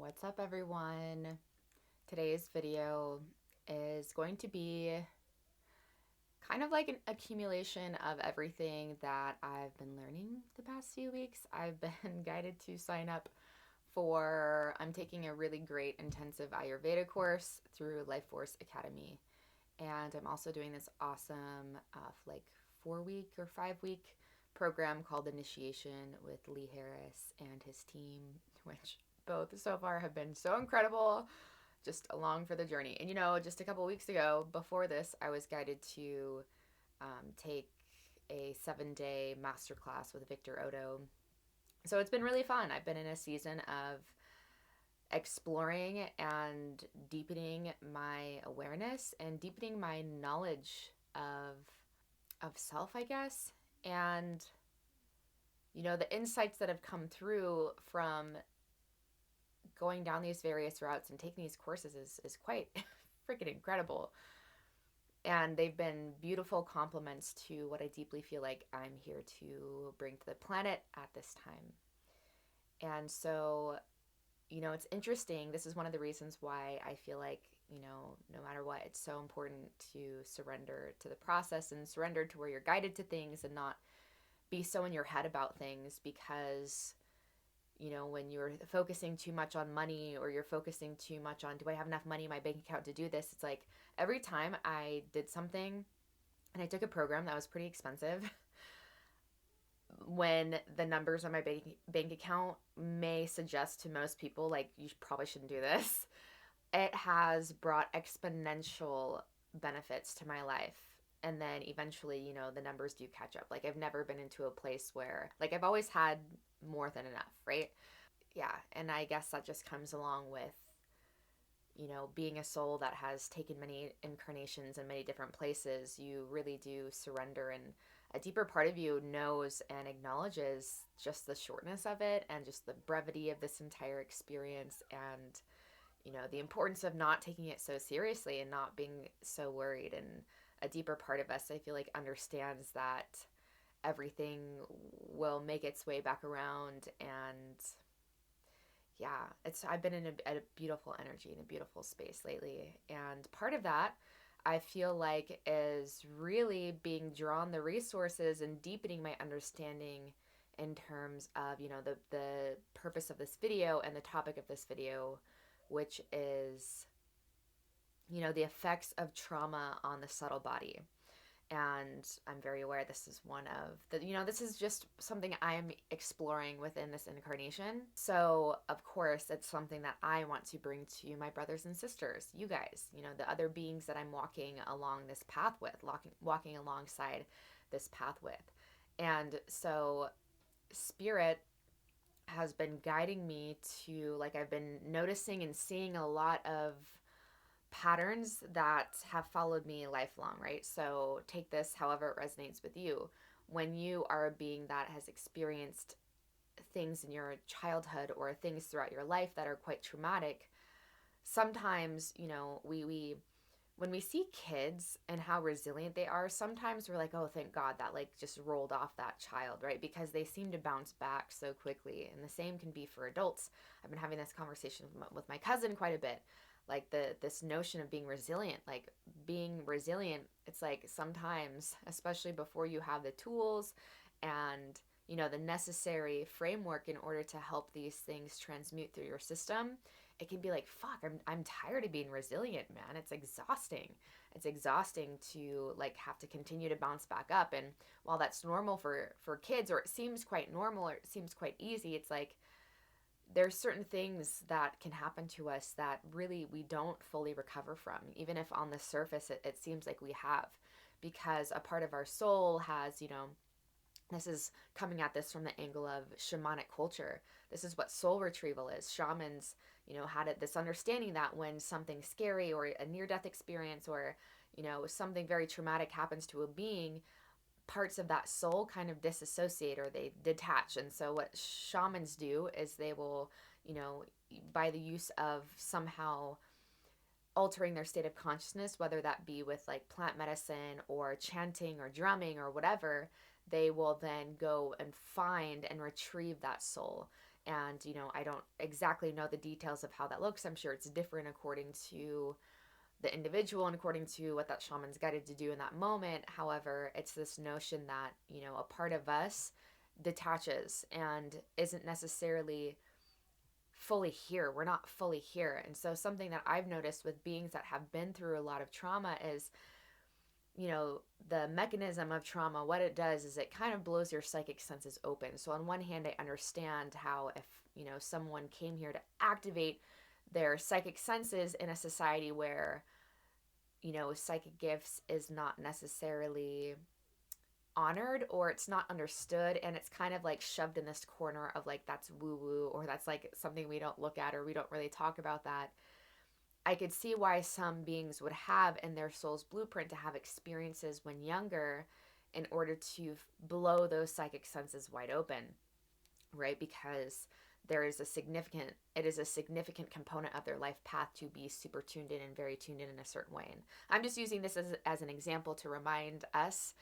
What's up, everyone? Today's video is going to be kind of like an accumulation of everything that I've been learning the past few weeks. I've been guided to sign up I'm taking a really great intensive Ayurveda course through Life Force Academy. And I'm also doing this awesome, like 4 week or 5 week program called Initiation with Lee Harris and his team, which both so far have been so incredible, just along for the journey. And just a couple weeks ago, before this, I was guided to take a 7-day masterclass with Victor Odo. So it's been really fun. I've been in a season of exploring and deepening my awareness and deepening my knowledge of self, I guess. And the insights that have come through from going down these various routes and taking these courses is quite freaking incredible. And they've been beautiful complements to what I deeply feel like I'm here to bring to the planet at this time. And so, it's interesting. This is one of the reasons why I feel like, no matter what, it's so important to surrender to the process and surrender to where you're guided to things and not be so in your head about things, because when you're focusing too much on money, or you're focusing too much on, do I have enough money in my bank account to do this? It's like every time I did something and I took a program that was pretty expensive, when the numbers on my bank account may suggest to most people, like, you probably shouldn't do this, it has brought exponential benefits to my life. And then eventually, the numbers do catch up. Like, I've never been into a place where, like, I've always had more than enough, right? Yeah. And I guess that just comes along with, being a soul that has taken many incarnations in many different places. You really do surrender, and a deeper part of you knows and acknowledges just the shortness of it and just the brevity of this entire experience, and the importance of not taking it so seriously and not being so worried. And a deeper part of us, I feel like, understands that everything will make its way back around. And yeah, I've been in a beautiful energy, in a beautiful space lately. And part of that, I feel like, is really being drawn the resources and deepening my understanding in terms of, the purpose of this video and the topic of this video, which is, the effects of trauma on the subtle body. And I'm very aware this is one of the, this is just something I'm exploring within this incarnation. So, of course, it's something that I want to bring to my brothers and sisters, you guys, the other beings that I'm walking along this path with, walking alongside this path with. And so, Spirit has been guiding me to, like, I've been noticing and seeing a lot of patterns that have followed me lifelong, right? So take this however it resonates with you. When you are a being that has experienced things in your childhood or things throughout your life that are quite traumatic, sometimes, we when we see kids and how resilient they are, sometimes we're like, oh, thank God that, like, just rolled off that child, right? Because they seem to bounce back so quickly. And the same can be for adults. I've been having this conversation with my cousin quite a bit. Like, this notion of being resilient, it's like sometimes, especially before you have the tools and the necessary framework in order to help these things transmute through your system, it can be like, fuck, I'm tired of being resilient, man. It's exhausting. It's exhausting to, like, have to continue to bounce back up. And while that's normal for kids, or it seems quite normal, or it seems quite easy, it's like there's certain things that can happen to us that really we don't fully recover from, even if on the surface it seems like we have, because a part of our soul has, this is coming at this from the angle of shamanic culture. This is what soul retrieval is. Shamans, had this understanding that when something scary or a near-death experience, or, something very traumatic happens to a being, parts of that soul kind of disassociate or they detach. And so what shamans do is they will, by the use of somehow altering their state of consciousness, whether that be with, like, plant medicine or chanting or drumming or whatever, they will then go and find and retrieve that soul. And, I don't exactly know the details of how that looks. I'm sure it's different according to the individual and according to what that shaman's guided to do in that moment. However, it's this notion that, a part of us detaches and isn't necessarily fully here. We're not fully here. And so, something that I've noticed with beings that have been through a lot of trauma is, the mechanism of trauma, what it does is it kind of blows your psychic senses open. So, on one hand, I understand how if, someone came here to activate their psychic senses in a society where, psychic gifts is not necessarily honored or it's not understood, and it's kind of like shoved in this corner of like that's woo woo, or that's like something we don't look at, or we don't really talk about that. I could see why some beings would have in their soul's blueprint to have experiences when younger in order to blow those psychic senses wide open, right? Because it is a significant component of their life path to be super tuned in and very tuned in a certain way. And I'm just using this as an example to remind us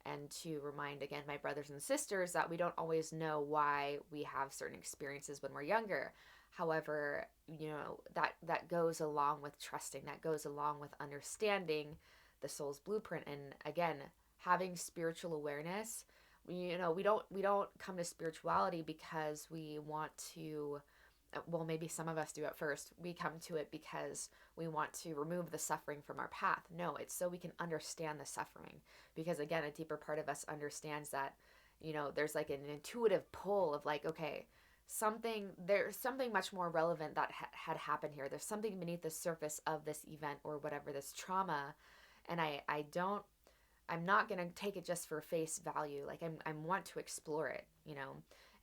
and to remind again my brothers and sisters that we don't always know why we have certain experiences when we're younger. However, that goes along with trusting, that goes along with understanding the soul's blueprint, and again, having spiritual awareness. We don't come to spirituality because we want to, well, maybe some of us do at first. We come to it because we want to remove the suffering from our path. No, it's so we can understand the suffering, because again, a deeper part of us understands that, there's like an intuitive pull of like, okay, there's something much more relevant that had happened here. There's something beneath the surface of this event or whatever, this trauma. And I'm not going to take it just for face value. Like I want to explore it,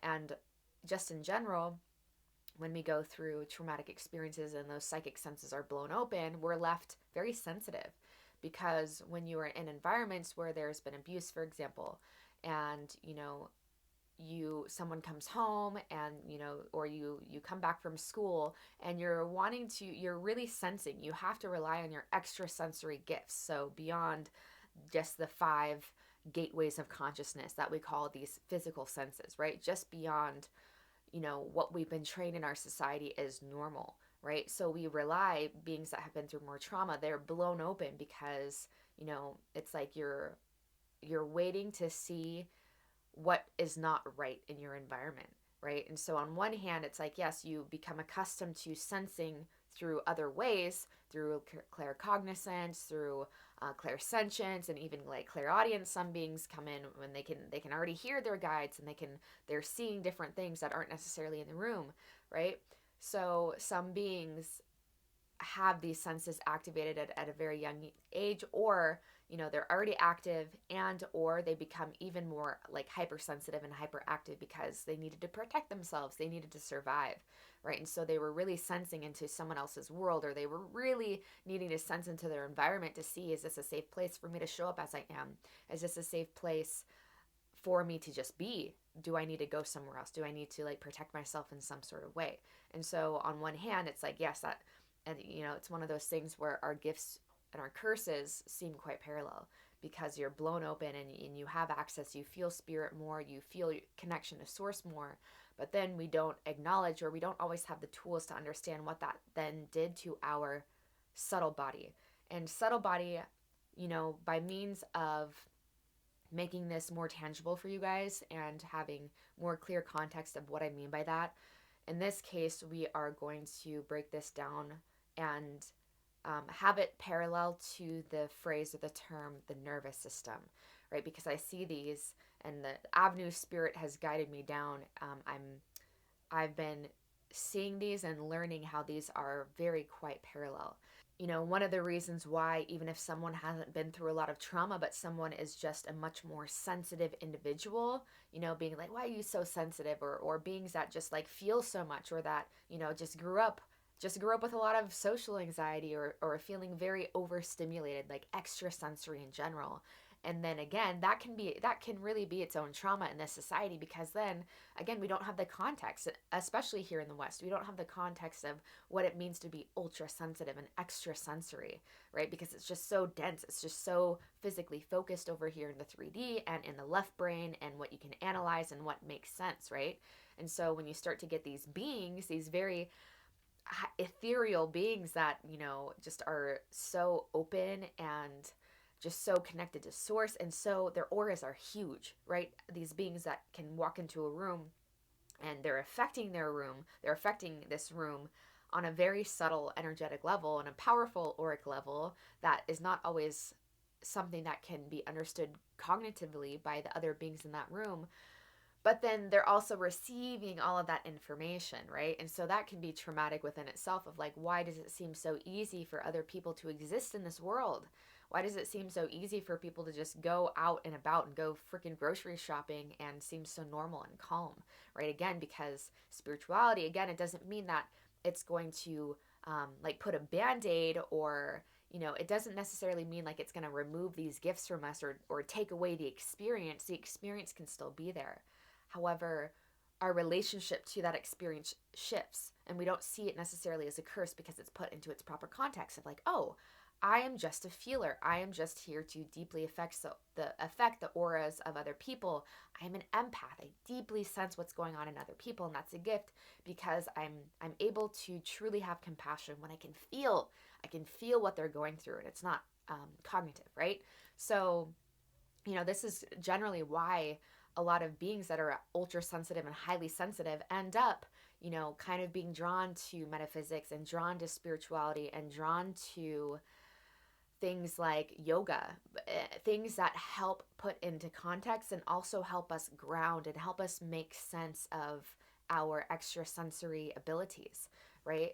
and just in general, when we go through traumatic experiences and those psychic senses are blown open, we're left very sensitive, because when you are in environments where there's been abuse, for example, and someone comes home and or you come back from school and you're really sensing, you have to rely on your extrasensory gifts. So beyond just the five gateways of consciousness that we call these physical senses, right? Just beyond, what we've been trained in our society is normal, right? So we rely, beings that have been through more trauma, they're blown open because, it's like you're waiting to see what is not right in your environment, right? And so on one hand, it's like, yes, you become accustomed to sensing through other ways, through claircognizance, through clairsentience, and even like clairaudience. Some beings come in when they can already hear their guides, and they're seeing different things that aren't necessarily in the room, right? So some beings have these senses activated at a very young age, or they're already active, and or they become even more like hypersensitive and hyperactive because they needed to protect themselves, they needed to survive, right? And so they were really sensing into someone else's world, or they were really needing to sense into their environment to see, is this a safe place for me to show up as I am? Is this a safe place for me to just be? Do I need to go somewhere else? Do I need to like protect myself in some sort of way? And so on one hand, it's like, yes, that, and it's one of those things where our gifts and our curses seem quite parallel, because you're blown open and you have access, you feel spirit more, you feel connection to source more, but then we don't acknowledge, or we don't always have the tools to understand what that then did to our subtle body. And subtle body, by means of making this more tangible for you guys and having more clear context of what I mean by that, in this case, we are going to break this down and have it parallel to the phrase or the term, the nervous system, right? Because I see these, and the avenue spirit has guided me down. I've been seeing these and learning how these are very quite parallel. One of the reasons why, even if someone hasn't been through a lot of trauma, but someone is just a much more sensitive individual, being like, why are you so sensitive? Or beings that just like feel so much, or that, just grew up with a lot of social anxiety, or feeling very overstimulated, like extrasensory in general. And then again, that can really be its own trauma in this society, because then again, we don't have the context, especially here in the West. We don't have the context of what it means to be ultra sensitive and extrasensory, right? Because it's just so dense. It's just so physically focused over here in the 3D and in the left brain, and what you can analyze and what makes sense, right? And so when you start to get these beings, these very ethereal beings that, just are so open and just so connected to source, and so their auras are huge, right? These beings that can walk into a room and they're affecting this room on a very subtle energetic level and a powerful auric level that is not always something that can be understood cognitively by the other beings in that room, but then they're also receiving all of that information, right? And so that can be traumatic within itself of like, why does it seem so easy for other people to exist in this world? Why does it seem so easy for people to just go out and about and go freaking grocery shopping and seem so normal and calm, right? Again, because spirituality, again, it doesn't mean that it's going to like put a band-aid, or it doesn't necessarily mean like it's going to remove these gifts from us, or take away the experience. The experience can still be there. However, our relationship to that experience shifts, and we don't see it necessarily as a curse because it's put into its proper context of like, oh, I am just a feeler. I am just here to deeply affect the auras of other people. I am an empath. I deeply sense what's going on in other people, and that's a gift because I'm able to truly have compassion when I can feel what they're going through, and it's not cognitive, right? So this is generally why a lot of beings that are ultra sensitive and highly sensitive end up, kind of being drawn to metaphysics and drawn to spirituality and drawn to things like yoga, things that help put into context and also help us ground and help us make sense of our extrasensory abilities, right?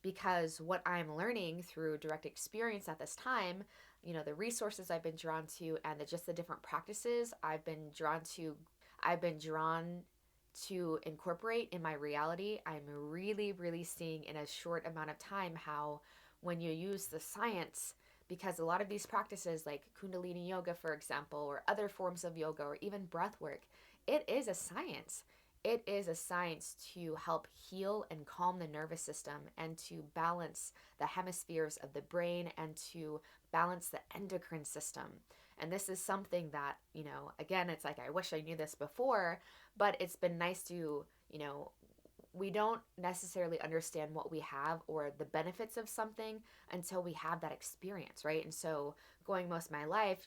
Because what I'm learning through direct experience at this time, the resources I've been drawn to and just the different practices I've been drawn to incorporate in my reality, I'm really, really seeing in a short amount of time how when you use the science, because a lot of these practices like Kundalini yoga, for example, or other forms of yoga, or even breath work, it is a science. It is a science to help heal and calm the nervous system and to balance the hemispheres of the brain and to balance the endocrine system. And this is something that, again, it's like I wish I knew this before, but it's been nice to, we don't necessarily understand what we have or the benefits of something until we have that experience, right? And so going most of my life,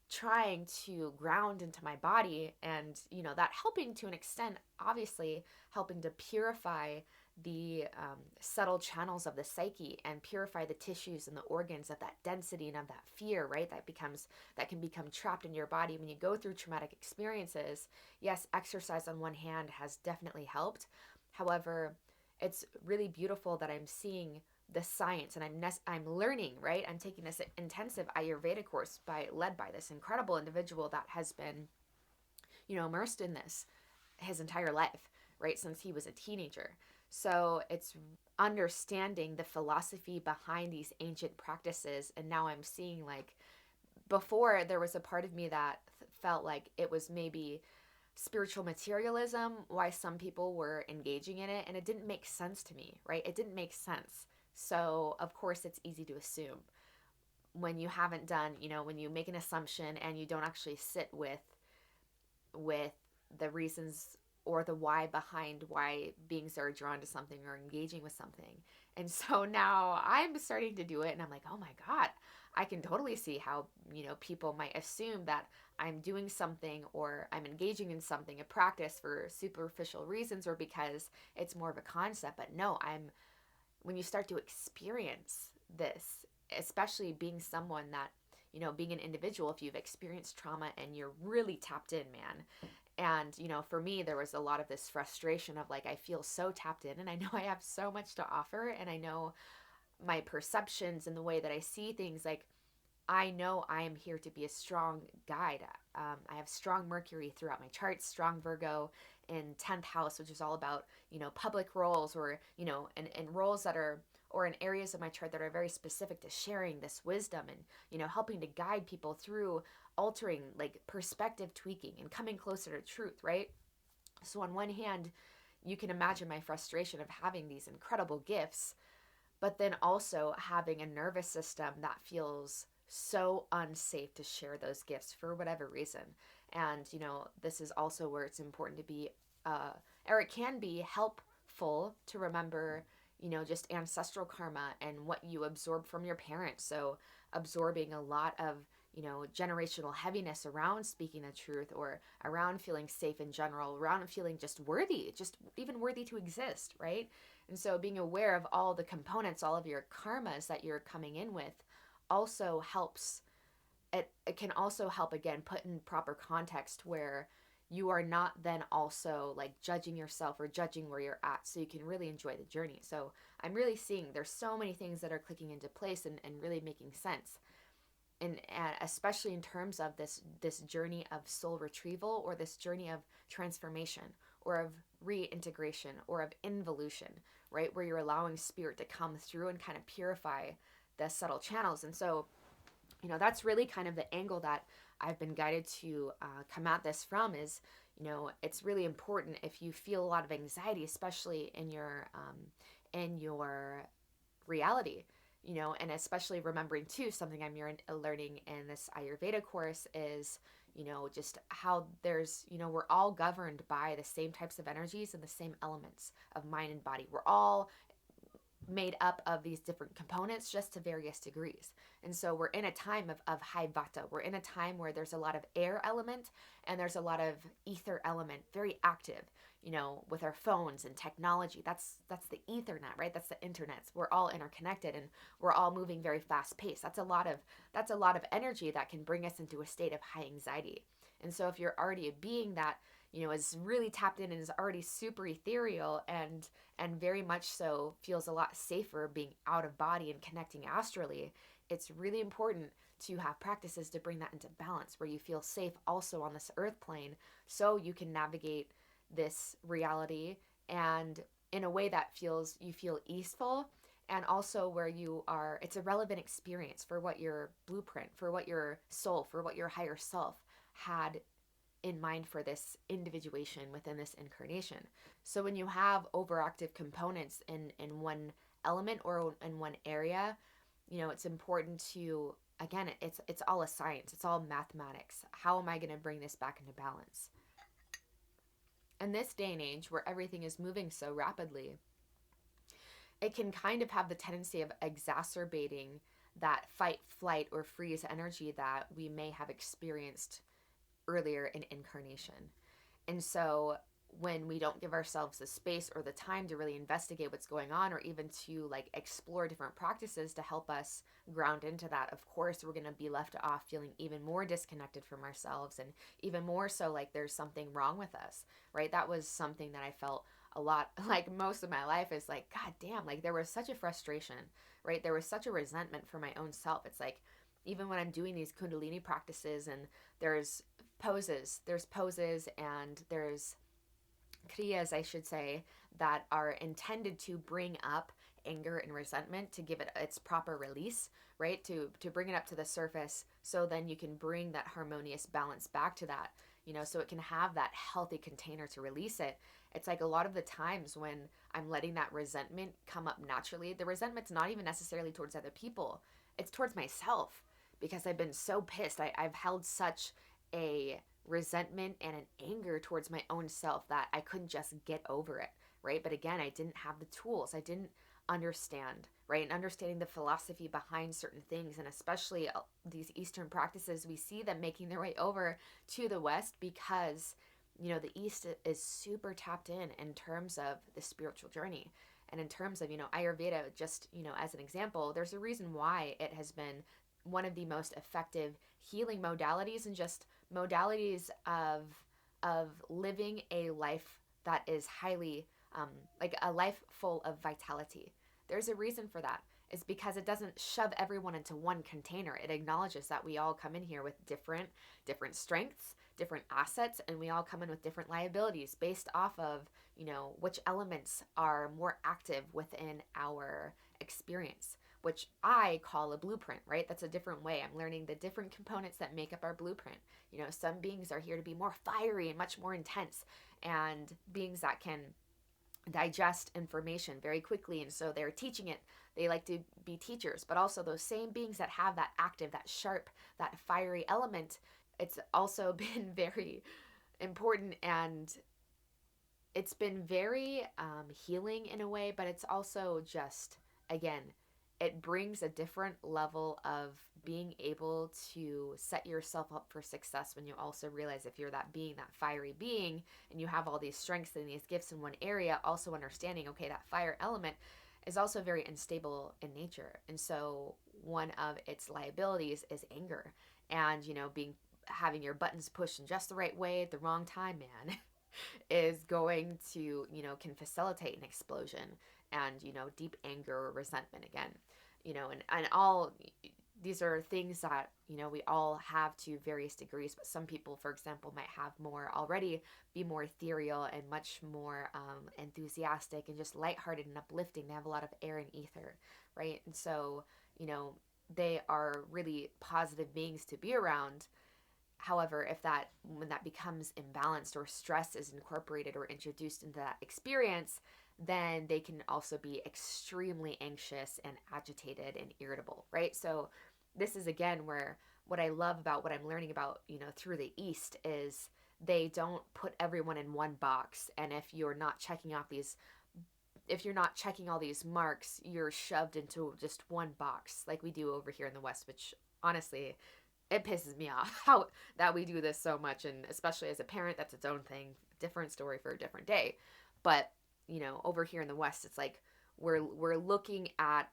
trying to ground into my body and, that helping to an extent, obviously helping to purify the subtle channels of the psyche and purify the tissues and the organs of that density and of that fear, right? That can become trapped in your body when you go through traumatic experiences. Yes, exercise on one hand has definitely helped. However, it's really beautiful that I'm seeing the science, and I'm learning, right? I'm taking this intensive Ayurveda course led by this incredible individual that has been, immersed in this his entire life, right? Since he was a teenager. So it's understanding the philosophy behind these ancient practices. And now I'm seeing, like, before there was a part of me that felt like it was maybe spiritual materialism, why some people were engaging in it. And it didn't make sense to me, right? It didn't make sense. So, of course, it's easy to assume when you haven't done, when you make an assumption and you don't actually sit with the reasons or the why behind why beings are drawn to something or engaging with something. And so now I'm starting to do it and I'm like, oh my God, I can totally see how, people might assume that I'm doing something or I'm engaging in something, a practice for superficial reasons or because it's more of a concept. But no, when you start to experience this, especially being someone that, being an individual, if you've experienced trauma and you're really tapped in, man. And, for me, there was a lot of this frustration of like, I feel so tapped in and I know I have so much to offer. And I know my perceptions and the way that I see things, like, I know I am here to be a strong guide. I have strong Mercury throughout my charts, strong Virgo in 10th house, which is all about, public roles or, and roles that are, or in areas of my chart that are very specific to sharing this wisdom and, helping to guide people through altering, like, perspective tweaking and coming closer to truth, right? So on one hand, you can imagine my frustration of having these incredible gifts, but then also having a nervous system that feels so unsafe to share those gifts for whatever reason. And, this is also where it's important to be or it can be helpful to remember, just ancestral karma and what you absorb from your parents. So absorbing a lot of, generational heaviness around speaking the truth, or around feeling safe in general, around feeling just worthy, just even worthy to exist, right? And so being aware of all the components, all of your karmas that you're coming in with also helps. It can also help, again, put in proper context where you are not then also like judging yourself or judging where you're at, so you can really enjoy the journey. So I'm really seeing there's so many things that are clicking into place and really making sense. And especially in terms of this journey of soul retrieval, or this journey of transformation, or of reintegration, or of involution, right, where you're allowing spirit to come through and kind of purify the subtle channels. And so, that's really kind of the angle that I've been guided to come at this from. Is, it's really important if you feel a lot of anxiety, especially in your reality, and especially remembering too, something I'm learning in this Ayurveda course is, just how there's, we're all governed by the same types of energies and the same elements of mind and body. We're all made up of these different components, just to various degrees. And so we're in a time of high vata. We're in a time where there's a lot of air element and there's a lot of ether element, very active, with our phones and technology. That's the ethernet, right? That's the internet. We're all interconnected and we're all moving very fast paced. That's a lot of energy that can bring us into a state of high anxiety. And so if you're already a being that, is really tapped in and is already super ethereal, and very much so feels a lot safer being out of body and connecting astrally, it's really important to have practices to bring that into balance, where you feel safe also on this earth plane, so you can navigate this reality and in a way that you feel easeful, and also where it's a relevant experience for what your blueprint, for what your soul, for what your higher self had in mind for this individuation within this incarnation. So when you have overactive components in one element or in one area, it's important to, again, it's all a science, it's all mathematics. How am I going to bring this back into balance? In this day and age where everything is moving so rapidly, it can kind of have the tendency of exacerbating that fight, flight, or freeze energy that we may have experienced earlier in incarnation. And so when we don't give ourselves the space or the time to really investigate what's going on, or even to like explore different practices to help us ground into that, of course we're going to be left off feeling even more disconnected from ourselves, and even more so like there's something wrong with us, right? That was something that I felt a lot like most of my life, is like, god damn, like there was such a frustration, right? There was such a resentment for my own self. It's like, even when I'm doing these kundalini practices, and there's poses and there's kriyas, I should say, that are intended to bring up anger and resentment, to give it its proper release, right? To bring it up to the surface, so then you can bring that harmonious balance back to that, so it can have that healthy container to release it. It's like a lot of the times when I'm letting that resentment come up naturally, the resentment's not even necessarily towards other people, it's towards myself, because I've been so pissed. I've held such a resentment and an anger towards my own self that I couldn't just get over it, right? But again, I didn't have the tools. I didn't understand, right? And understanding the philosophy behind certain things, and especially these Eastern practices, we see them making their way over to the West because, the East is super tapped in terms of the spiritual journey. And in terms of, Ayurveda, just, as an example, there's a reason why it has been one of the most effective healing modalities, and just modalities of living a life that is highly like a life full of vitality. There's a reason for that. It's because it doesn't shove everyone into one container. It acknowledges that we all come in here with different strengths, different assets, and we all come in with different liabilities based off of, which elements are more active within our experience, which I call a blueprint, right? That's a different way. I'm learning the different components that make up our blueprint. Some beings are here to be more fiery and much more intense, and beings that can digest information very quickly, and so they're teaching it. They like to be teachers. But also those same beings that have that active, that sharp, that fiery element, it's also been very important and it's been very healing in a way, but it's also just, again, it brings a different level of being able to set yourself up for success when you also realize if you're that being, that fiery being, and you have all these strengths and these gifts in one area, also understanding, okay, that fire element is also very unstable in nature. And so one of its liabilities is anger and, being having your buttons pushed in just the right way at the wrong time, man. Is going to, can facilitate an explosion and, deep anger or resentment again. And all these are things that, we all have to various degrees, but some people, for example, might have more already, be more ethereal and much more enthusiastic and just lighthearted and uplifting. They have a lot of air and ether, right? And so, you know, they are really positive beings to be around. However, when that becomes imbalanced or stress is incorporated or introduced into that experience, then they can also be extremely anxious and agitated and irritable, right? So this is again where what I love about what I'm learning about, through the East is they don't put everyone in one box. And if you're not checking all these marks, you're shoved into just one box like we do over here in the West, which honestly, it pisses me off how that we do this so much, and especially as a parent, that's its own thing, different story for a different day. But over here in the West, it's like we're looking at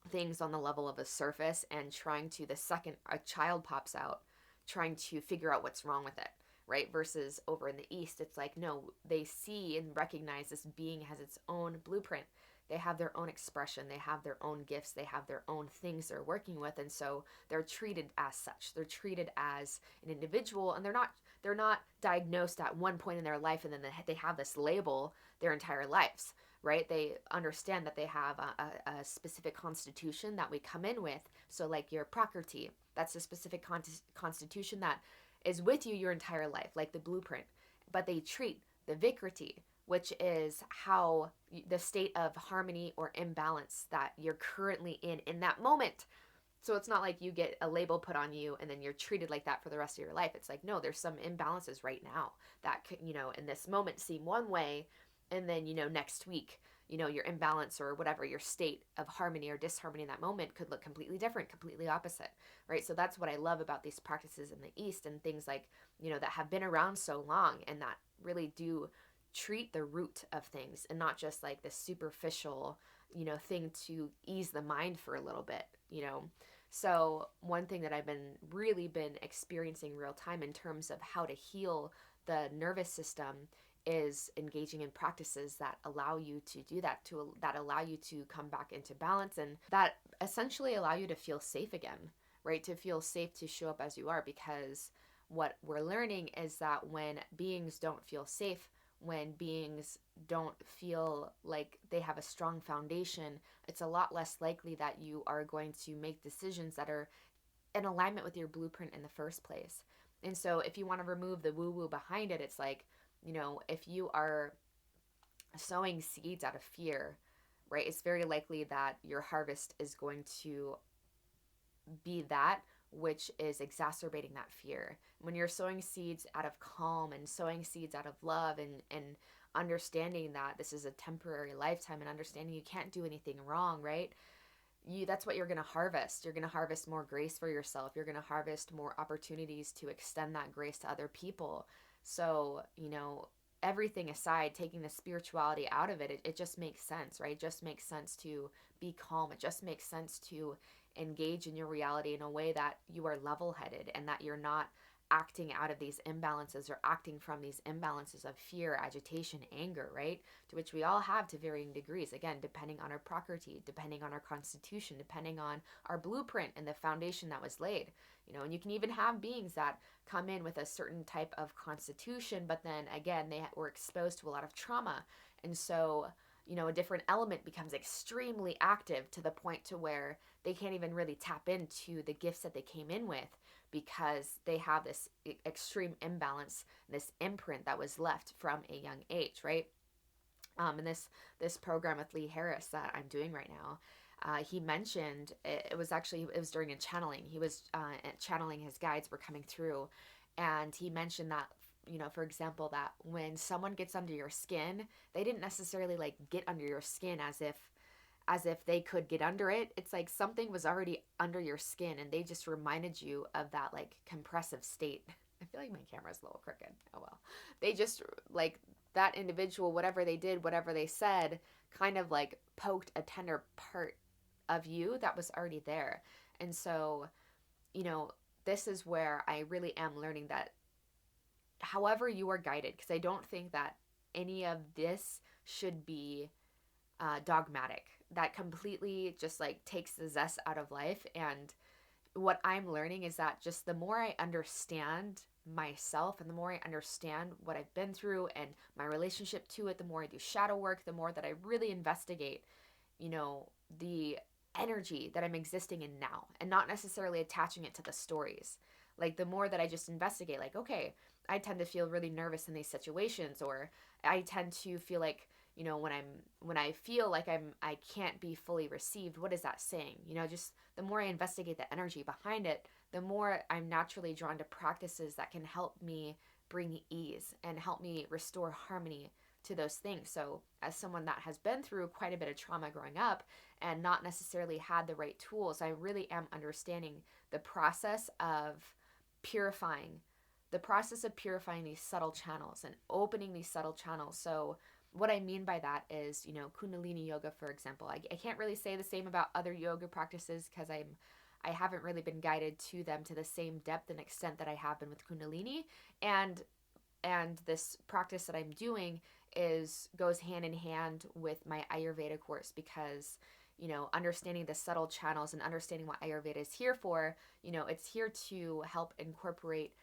things on the level of a surface and trying to, the second a child pops out, trying to figure out what's wrong with it, right? Versus over in the East, it's like, no, they see and recognize this being has its own blueprint. They have their own expression, they have their own gifts, they have their own things they're working with, and so they're treated as such. They're treated as an individual, and they're not diagnosed at one point in their life and then they have this label their entire lives, right? They understand that they have a specific constitution that we come in with. So, like your Prakriti, that's a specific constitution that is with you your entire life, like the blueprint. But they treat the Vikriti, which is how the state of harmony or imbalance that you're currently in that moment. So it's not like you get a label put on you and then you're treated like that for the rest of your life. It's like, no, there's some imbalances right now that could, in this moment seem one way, and then, next week, your imbalance or whatever your state of harmony or disharmony in that moment could look completely different, completely opposite, right? So that's what I love about these practices in the East and things like, that have been around so long and that really do treat the root of things and not just like this superficial, thing to ease the mind for a little bit. So one thing that I've been experiencing real time in terms of how to heal the nervous system is engaging in practices that allow you to do that, that allow you to come back into balance and that essentially allow you to feel safe again, right? To feel safe to show up as you are, because what we're learning is that when beings don't feel safe, when beings don't feel like they have a strong foundation, it's a lot less likely that you are going to make decisions that are in alignment with your blueprint in the first place. And so if you want to remove the woo woo behind it, it's like, if you are sowing seeds out of fear, right, it's very likely that your harvest is going to be that which is exacerbating that fear. When you're sowing seeds out of calm and sowing seeds out of love and understanding that this is a temporary lifetime and understanding you can't do anything wrong, right? That's what you're going to harvest. You're going to harvest more grace for yourself. You're going to harvest more opportunities to extend that grace to other people. So, everything aside, taking the spirituality out of it, it just makes sense, right? It just makes sense to be calm. It just makes sense to engage in your reality in a way that you are level headed and that you're not acting out of these imbalances or acting from these imbalances of fear, agitation, anger, right? To which we all have to varying degrees. Again, depending on our prakriti, depending on our constitution, depending on our blueprint and the foundation that was laid. And you can even have beings that come in with a certain type of constitution, but then again, they were exposed to a lot of trauma. And so, a different element becomes extremely active to the point to where they can't even really tap into the gifts that they came in with because they have this extreme imbalance, this imprint that was left from a young age, right? And this program with Lee Harris that I'm doing right now, he mentioned it was during a channeling. He was channeling, his guides were coming through, and he mentioned that for example, that when someone gets under your skin, they didn't necessarily like get under your skin as if they could get under it. It's like something was already under your skin and they just reminded you of that like compressive state. I feel like my camera's a little crooked. Oh well. They just like that individual, whatever they did, whatever they said, kind of like poked a tender part of you that was already there. And so, you know, this is where I really am learning that however you are guided, because I don't think that any of this should be dogmatic. That completely just like takes the zest out of life. And what I'm learning is that just the more I understand myself and the more I understand what I've been through and my relationship to it, the more I do shadow work, the more that I really investigate, the energy that I'm existing in now and not necessarily attaching it to the stories. Like the more that I just investigate, like, okay, I tend to feel really nervous in these situations, or I tend to feel like, when I feel like I can't be fully received, what is that saying? Just the more I investigate the energy behind it, the more I'm naturally drawn to practices that can help me bring ease and help me restore harmony to those things. So, as someone that has been through quite a bit of trauma growing up and not necessarily had the right tools, I really am understanding the process of purifying these subtle channels and opening these subtle channels. So what I mean by that is, Kundalini yoga, for example. I can't really say the same about other yoga practices because I haven't really been guided to them to the same depth and extent that I have been with Kundalini. And this practice that I'm doing is goes hand in hand with my Ayurveda course, because understanding the subtle channels and understanding what Ayurveda is here for, it's here to help incorporate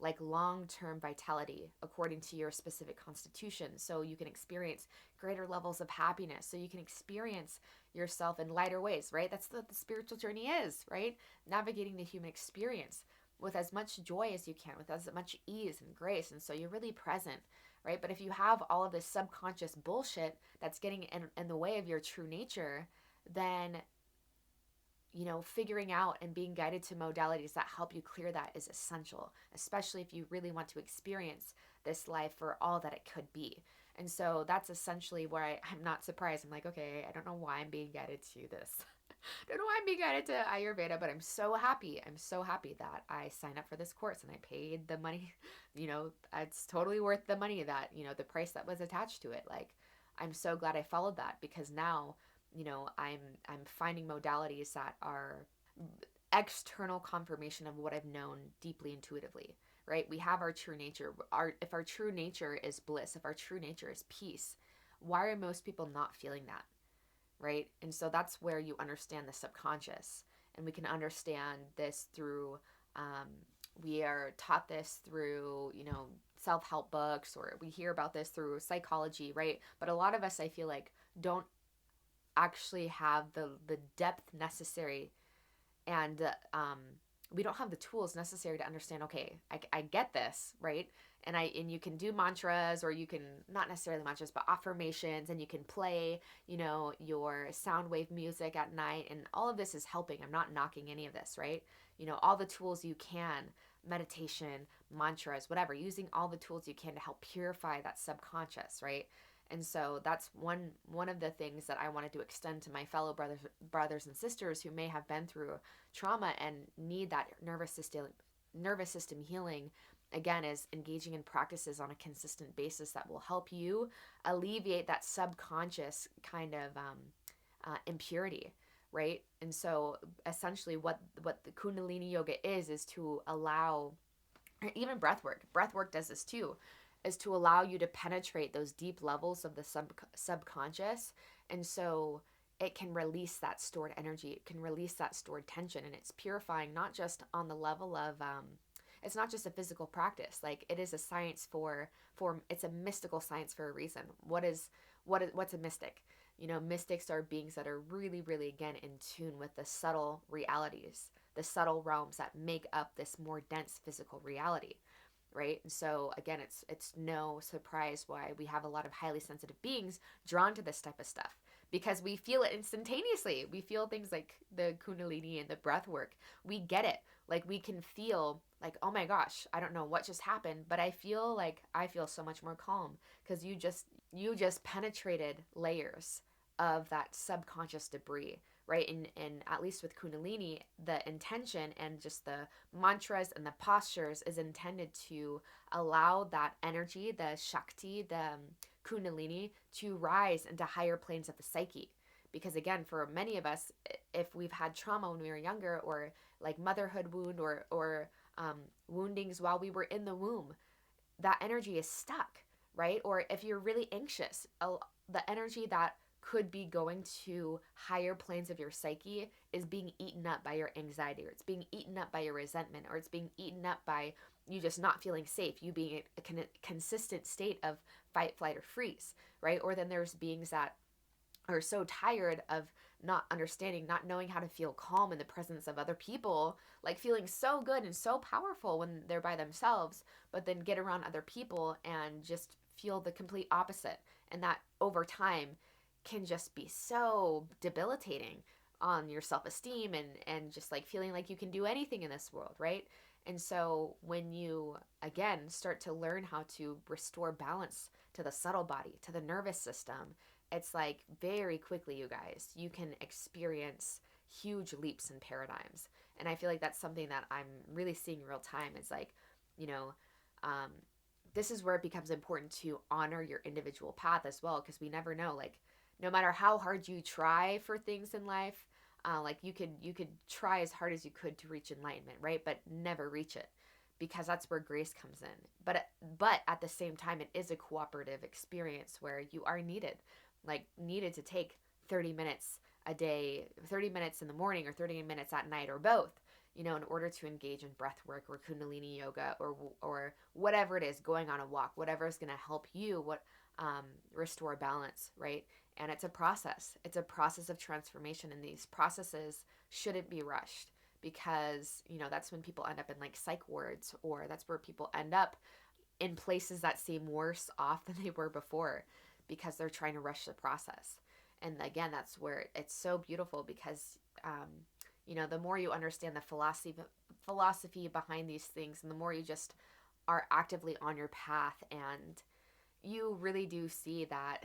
like long-term vitality according to your specific constitution, so you can experience greater levels of happiness, so you can experience yourself in lighter ways, right? That's what the spiritual journey is, right? Navigating the human experience with as much joy as you can, with as much ease and grace, and so you're really present, right? But if you have all of this subconscious bullshit that's getting in the way of your true nature, then figuring out and being guided to modalities that help you clear that is essential, especially if you really want to experience this life for all that it could be. And so that's essentially where I'm not surprised. I'm like, okay, I don't know why I'm being guided to this. I don't know why I'm being guided to Ayurveda, but I'm so happy. I'm so happy that I signed up for this course and I paid the money. It's totally worth the money that, the price that was attached to it. Like, I'm so glad I followed that, because now I'm finding modalities that are external confirmation of what I've known deeply intuitively, right? We have our true nature. If our true nature is bliss, if our true nature is peace, why are most people not feeling that, right? And so that's where you understand the subconscious, and we can understand this through. We are taught this through self-help books, or we hear about this through psychology, right? But a lot of us, I feel like, don't actually have the depth necessary, and we don't have the tools necessary to understand, okay, I get this, right? And you can do mantras, or you can, not necessarily mantras, but affirmations, and you can play your sound wave music at night, and all of this is helping. I'm not knocking any of this, right? All the tools you can, meditation, mantras, whatever, using all the tools you can to help purify that subconscious, right? And so that's one of the things that I wanted to extend to my fellow brothers and sisters who may have been through trauma and need that nervous system healing. Again, is engaging in practices on a consistent basis that will help you alleviate that subconscious kind of impurity, right? And so essentially what the Kundalini yoga is to allow, or even breath work does this too, is to allow you to penetrate those deep levels of the subconscious. And so it can release that stored energy, it can release that stored tension, and it's purifying, not just on the level of it's not just a physical practice. Like, it is a science for it's a mystical science for a reason. What's a mystic? Mystics are beings that are really, really, again, in tune with the subtle realities, the subtle realms that make up this more dense physical reality, right? And so again, it's no surprise why we have a lot of highly sensitive beings drawn to this type of stuff, because we feel it instantaneously. We feel things like the Kundalini and the breath work. We get it. Like we can feel like, oh my gosh, I don't know what just happened, but I feel so much more calm because you just penetrated layers of that subconscious debris, right? And at least with Kundalini, the intention and just the mantras and the postures is intended to allow that energy, the Shakti, the Kundalini, to rise into higher planes of the psyche. Because again, for many of us, if we've had trauma when we were younger, or like motherhood wound, or woundings while we were in the womb, that energy is stuck, right? Or if you're really anxious, the energy that could be going to higher planes of your psyche is being eaten up by your anxiety, or it's being eaten up by your resentment, or it's being eaten up by you just not feeling safe, you being a consistent state of fight, flight, or freeze, right? Or then there's beings that are so tired of not understanding, not knowing how to feel calm in the presence of other people, like feeling so good and so powerful when they're by themselves, but then get around other people and just feel the complete opposite. And that over time can just be so debilitating on your self-esteem and just like feeling like you can do anything in this world, right? And so when you again start to learn how to restore balance to the subtle body, to the nervous system, it's like very quickly, you guys, you can experience huge leaps in paradigms. And I feel like that's something that I'm really seeing real time. It's like, you know, um, this is where it becomes important to honor your individual path as well, because we never know. Like, no matter how hard you try for things in life, like you could try as hard as you could to reach enlightenment, right? But never reach it, because that's where grace comes in. But at the same time, it is a cooperative experience where you are needed, like needed to take 30 minutes a day, 30 minutes in the morning or 30 minutes at night, or both, in order to engage in breath work or kundalini yoga, or whatever it is, going on a walk, whatever is going to help you restore balance, right? And it's a process. It's a process of transformation, and these processes shouldn't be rushed, because that's when people end up in like psych wards, or that's where people end up in places that seem worse off than they were before, because they're trying to rush the process. And again, that's where it's so beautiful, because the more you understand the philosophy behind these things, and the more you just are actively on your path, and you really do see that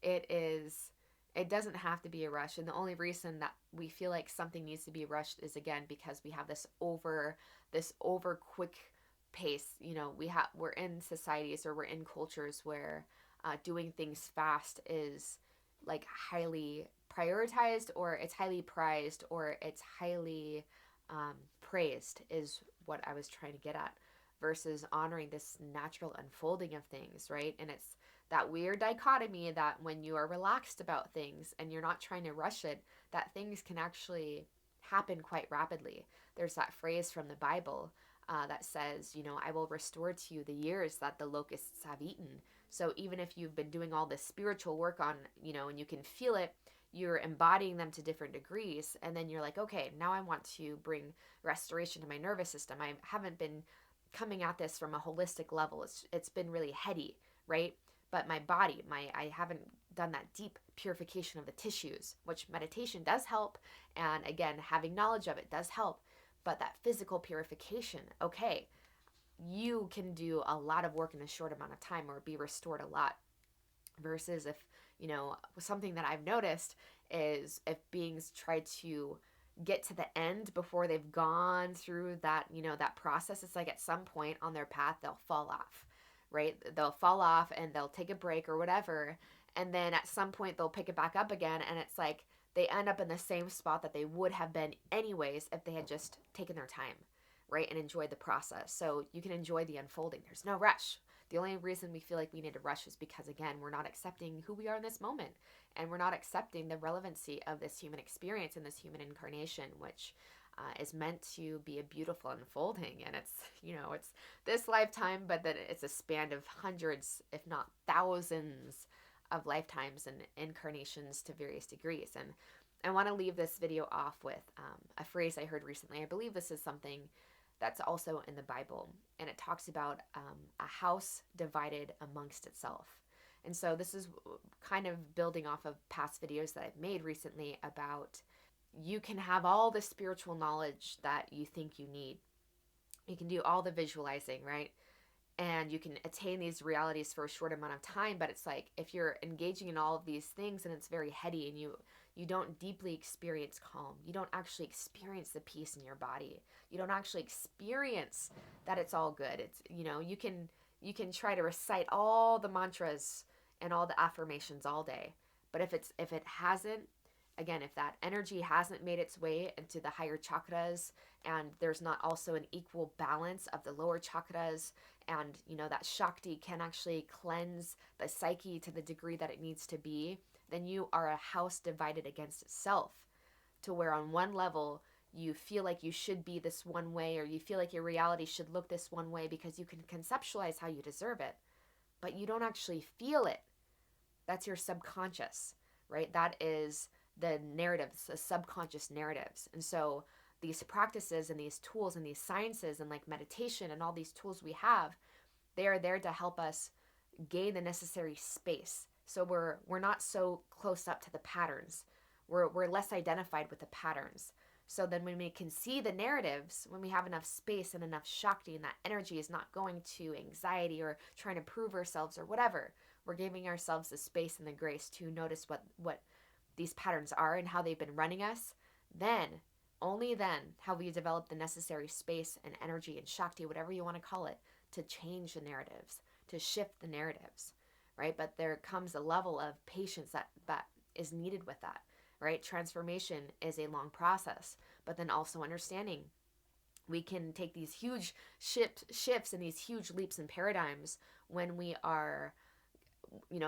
it is it doesn't have to be a rush. And the only reason that we feel like something needs to be rushed is, again, because we have this over quick pace. We're in societies, or we're in cultures where doing things fast is like highly prioritized, or it's highly prized, or it's highly praised, is what I was trying to get at, versus honoring this natural unfolding of things, right? And it's that weird dichotomy that when you are relaxed about things and you're not trying to rush it, that things can actually happen quite rapidly. There's that phrase from the Bible that says, I will restore to you the years that the locusts have eaten. So even if you've been doing all this spiritual work on, and you can feel it, you're embodying them to different degrees. And then you're like, okay, now I want to bring restoration to my nervous system. I haven't been coming at this from a holistic level. It's been really heady, right? But my body, I haven't done that deep purification of the tissues, which meditation does help. And again, having knowledge of it does help. But that physical purification, okay, you can do a lot of work in a short amount of time, or be restored a lot. Versus if, something that I've noticed is, if beings try to get to the end before they've gone through that process, it's like at some point on their path, they'll fall off, right? They'll fall off and they'll take a break or whatever. And then at some point they'll pick it back up again. And it's like they end up in the same spot that they would have been anyways if they had just taken their time, right? And enjoyed the process. So you can enjoy the unfolding. There's no rush. The only reason we feel like we need to rush is because, again, we're not accepting who we are in this moment. And we're not accepting the relevancy of this human experience and this human incarnation, which is meant to be a beautiful unfolding. And it's this lifetime, but then it's a span of hundreds, if not thousands, of lifetimes and incarnations to various degrees. And I want to leave this video off with a phrase I heard recently. I believe this is something that's also in the Bible, and it talks about a house divided amongst itself. And so this is kind of building off of past videos that I've made recently about you can have all the spiritual knowledge that you think you need. You can do all the visualizing, right? And you can attain these realities for a short amount of time, but it's like if you're engaging in all of these things and it's very heady and you don't deeply experience calm, you don't actually experience the peace in your body, you don't actually experience that it's all good. It's, you can try to recite all the mantras and all the affirmations all day, but if it hasn't, again, if that energy hasn't made its way into the higher chakras, and there's not also an equal balance of the lower chakras, and that shakti can actually cleanse the psyche to the degree that it needs to be, then you are a house divided against itself, to where on one level you feel like you should be this one way, or you feel like your reality should look this one way because you can conceptualize how you deserve it, but you don't actually feel it. That's your subconscious, right? That is the narratives, the subconscious narratives. And so these practices and these tools and these sciences and like meditation and all these tools we have, they are there to help us gain the necessary space. So we're not so close up to the patterns. We're less identified with the patterns. So then when we can see the narratives, when we have enough space and enough shakti, and that energy is not going to anxiety or trying to prove ourselves or whatever, we're giving ourselves the space and the grace to notice what these patterns are and how they've been running us, then, only then, have we developed the necessary space and energy and shakti, whatever you want to call it, to change the narratives, to shift the narratives, right? But there comes a level of patience that is needed with that, right? Transformation is a long process, but then also understanding we can take these huge shifts and these huge leaps and paradigms when we are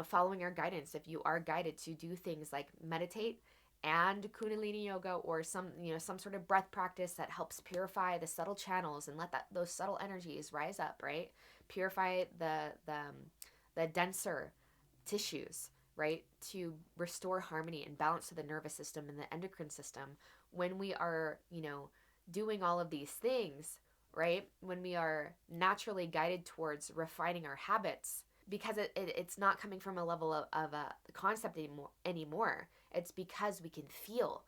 following our guidance. If you are guided to do things like meditate and kundalini yoga, or some sort of breath practice that helps purify the subtle channels and let those subtle energies rise up, right? Purify the denser tissues, right? To restore harmony and balance to the nervous system and the endocrine system. When we are, doing all of these things, right? When we are naturally guided towards refining our habits, because it's not coming from a level of a concept anymore. It's because we can feel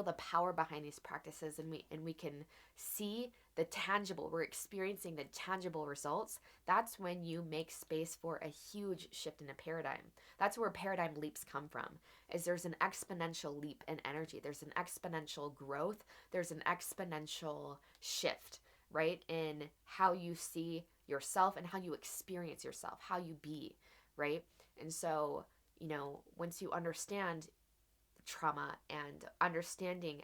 the power behind these practices, and we can see the tangible, we're experiencing the tangible results. That's when you make space for a huge shift in a paradigm. That's where paradigm leaps come from, is there's an exponential leap in energy, there's an exponential growth, there's an exponential shift, right, in how you see yourself and how you experience yourself, how you be, right? And so, once you understand trauma and understanding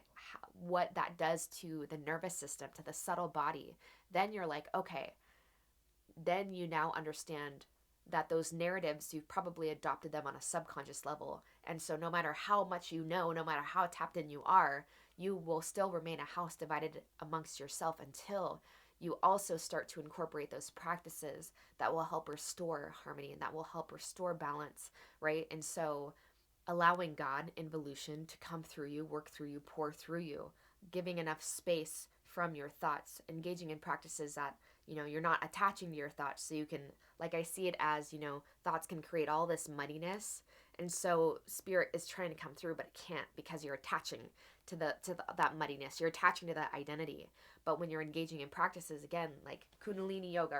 what that does to the nervous system, to the subtle body, then you're like, okay, then you now understand that those narratives, you've probably adopted them on a subconscious level. And so no matter how much no matter how tapped in you are, you will still remain a house divided amongst yourself until you also start to incorporate those practices that will help restore harmony and that will help restore balance, right? And so allowing God, involution, to come through you, work through you, pour through you, giving enough space from your thoughts, engaging in practices that, you're not attaching to your thoughts. So you can, like, I see it as, thoughts can create all this muddiness. And so spirit is trying to come through, but it can't, because you're attaching that muddiness. You're attaching to that identity. But when you're engaging in practices, again, like kundalini yoga,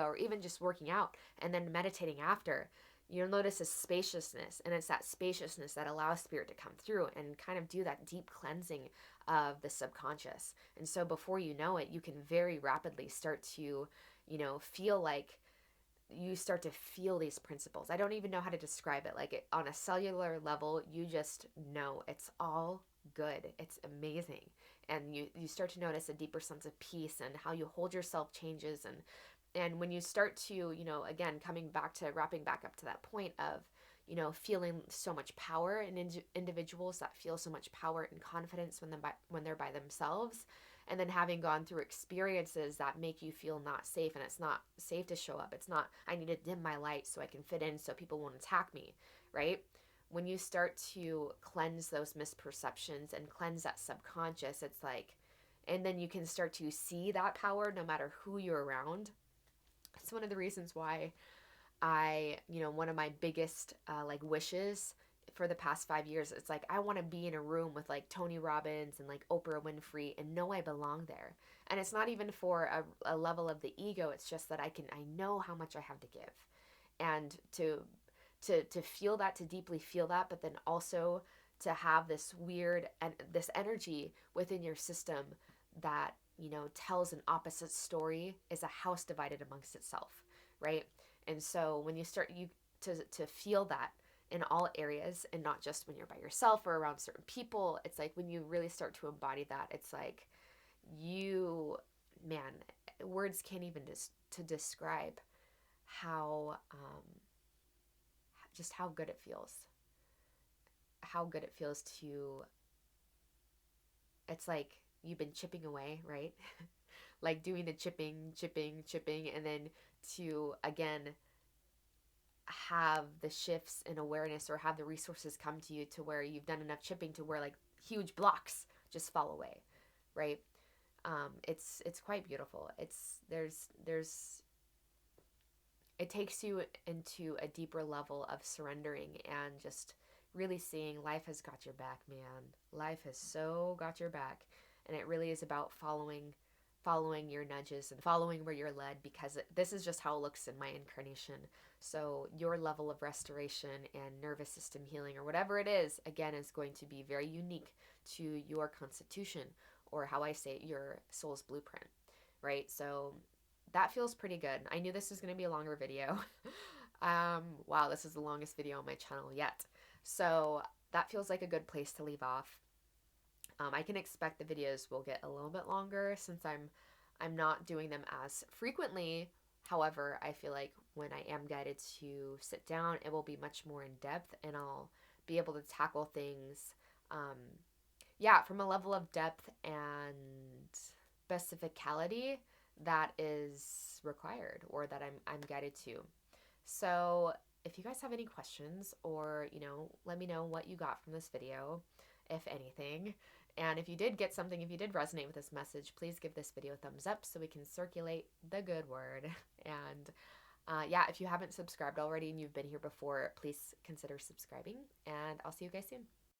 or even just working out and then meditating after, you'll notice a spaciousness, and it's that spaciousness that allows spirit to come through and kind of do that deep cleansing of the subconscious. And so before you know it, you can very rapidly start to, feel like you start to feel these principles. I don't even know how to describe it. Like, on a cellular level, you just know it's all good. It's amazing. And you start to notice a deeper sense of peace, and how you hold yourself changes. And when you start to, again, coming back to wrapping back up to that point of, feeling so much power in individuals that feel so much power and confidence when they're by themselves, and then having gone through experiences that make you feel not safe, and it's not safe to show up. It's not, I need to dim my light so I can fit in so people won't attack me, right? When you start to cleanse those misperceptions and cleanse that subconscious, it's like, and then you can start to see that power no matter who you're around. It's one of the reasons why One of my biggest like wishes for the past 5 years, it's like I want to be in a room with like Tony Robbins and like Oprah Winfrey and know I belong there. And it's not even for a level of the ego. It's just that I know how much I have to give, and to feel that, to deeply feel that, but then also to have this weird and this energy within your system that tells an opposite story, is a house divided amongst itself, right? And so when you start you to feel that in all areas, and not just when you're by yourself or around certain people, it's like when you really start to embody that, it's like you, man, words can't even to describe how just how good it feels. How good it feels to, it's like you've been chipping away, right? Like doing the chipping, and then to again have the shifts in awareness, or have the resources come to you to where you've done enough chipping to where like huge blocks just fall away, right? It's quite beautiful. There's it takes you into a deeper level of surrendering and just really seeing life has got your back, man. Life has so got your back. And it really is about following your nudges and following where you're led, because this is just how it looks in my incarnation. So your level of restoration and nervous system healing, or whatever it is, again, is going to be very unique to your constitution, or how I say it, your soul's blueprint, right? So that feels pretty good. I knew this was going to be a longer video. Wow, this is the longest video on my channel yet. So that feels like a good place to leave off. I can expect the videos will get a little bit longer since I'm not doing them as frequently. However, I feel like when I am guided to sit down, it will be much more in depth, and I'll be able to tackle things, um, yeah, from a level of depth and specificality that is required, or that I'm guided to. So if you guys have any questions, or let me know what you got from this video, if anything. And if you did get something, if you did resonate with this message, please give this video a thumbs up so we can circulate the good word. And yeah, if you haven't subscribed already and you've been here before, please consider subscribing. And I'll see you guys soon.